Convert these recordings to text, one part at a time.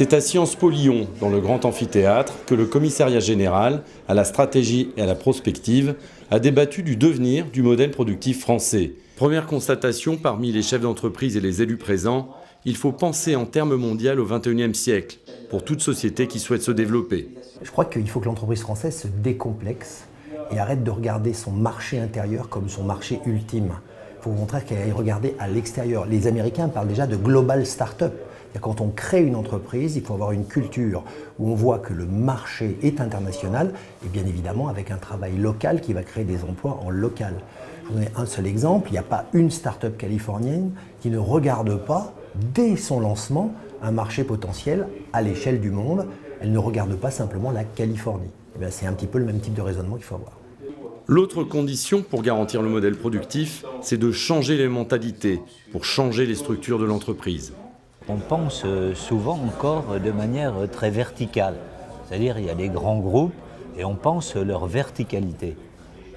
C'est à Sciences Po Lyon, dans le grand amphithéâtre, que le commissariat général à la stratégie et à la prospective a débattu du devenir du modèle productif français. Première constatation parmi les chefs d'entreprise et les élus présents, il faut penser en termes mondiaux au XXIe siècle, pour toute société qui souhaite se développer. Je crois qu'il faut que l'entreprise française se décomplexe et arrête de regarder son marché intérieur comme son marché ultime. Il faut au contraire qu'elle aille regarder à l'extérieur. Les Américains parlent déjà de global start-up. Quand on crée une entreprise, il faut avoir une culture où on voit que le marché est international et bien évidemment avec un travail local qui va créer des emplois en local. Je vous donne un seul exemple, il n'y a pas une start-up californienne qui ne regarde pas, dès son lancement, un marché potentiel à l'échelle du monde. Elle ne regarde pas simplement la Californie. C'est un petit peu le même type de raisonnement qu'il faut avoir. L'autre condition pour garantir le modèle productif, c'est de changer les mentalités, pour changer les structures de l'entreprise. On pense souvent encore de manière très verticale, c'est-à-dire il y a des grands groupes et on pense leur verticalité.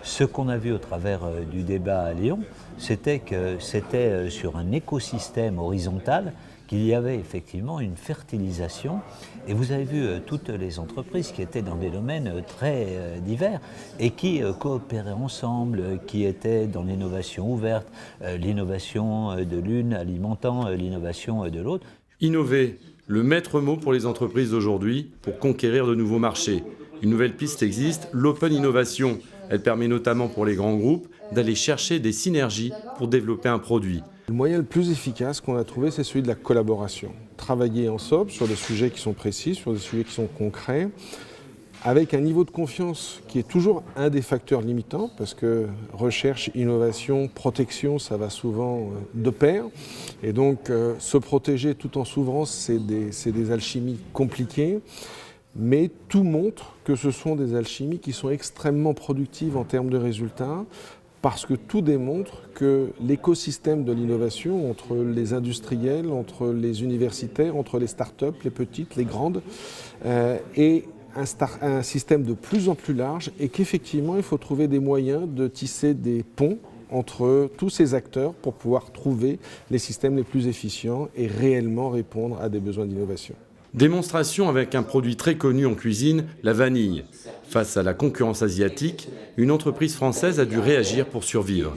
Ce qu'on a vu au travers du débat à Lyon, c'était que c'était sur un écosystème horizontal qu'il y avait effectivement une fertilisation. Et vous avez vu toutes les entreprises qui étaient dans des domaines très divers et qui coopéraient ensemble, qui étaient dans l'innovation ouverte, l'innovation de l'une alimentant l'innovation de l'autre. Innover, le maître mot pour les entreprises d'aujourd'hui pour conquérir de nouveaux marchés. Une nouvelle piste existe, l'open innovation. Elle permet notamment pour les grands groupes d'aller chercher des synergies pour développer un produit. Le moyen le plus efficace qu'on a trouvé, c'est celui de la collaboration. Travailler ensemble sur des sujets qui sont précis, sur des sujets qui sont concrets, avec un niveau de confiance qui est toujours un des facteurs limitants, parce que recherche, innovation, protection, ça va souvent de pair. Et donc se protéger tout en s'ouvrant, c'est des alchimies compliquées. Mais tout montre que ce sont des alchimies qui sont extrêmement productives en termes de résultats, parce que tout démontre que l'écosystème de l'innovation entre les industriels, entre les universitaires, entre les start-up, les petites, les grandes, est un système de plus en plus large et qu'effectivement il faut trouver des moyens de tisser des ponts entre tous ces acteurs pour pouvoir trouver les systèmes les plus efficients et réellement répondre à des besoins d'innovation. Démonstration avec un produit très connu en cuisine, la vanille. Face à la concurrence asiatique, une entreprise française a dû réagir pour survivre.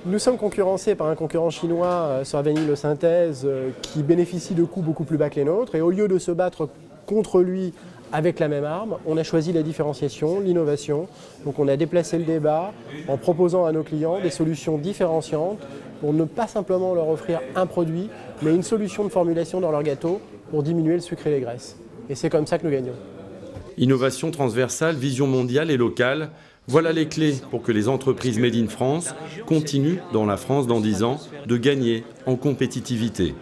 Nous sommes concurrencés par un concurrent chinois sur la vanille de synthèse qui bénéficie de coûts beaucoup plus bas que les nôtres. Et au lieu de se battre contre lui avec la même arme, on a choisi la différenciation, l'innovation. Donc on a déplacé le débat en proposant à nos clients des solutions différenciantes pour ne pas simplement leur offrir un produit, mais une solution de formulation dans leur gâteau pour diminuer le sucre et les graisses. Et c'est comme ça que nous gagnons. Innovation transversale, vision mondiale et locale, voilà les clés pour que les entreprises Made in France continuent, dans la France dans 10 ans, de gagner en compétitivité.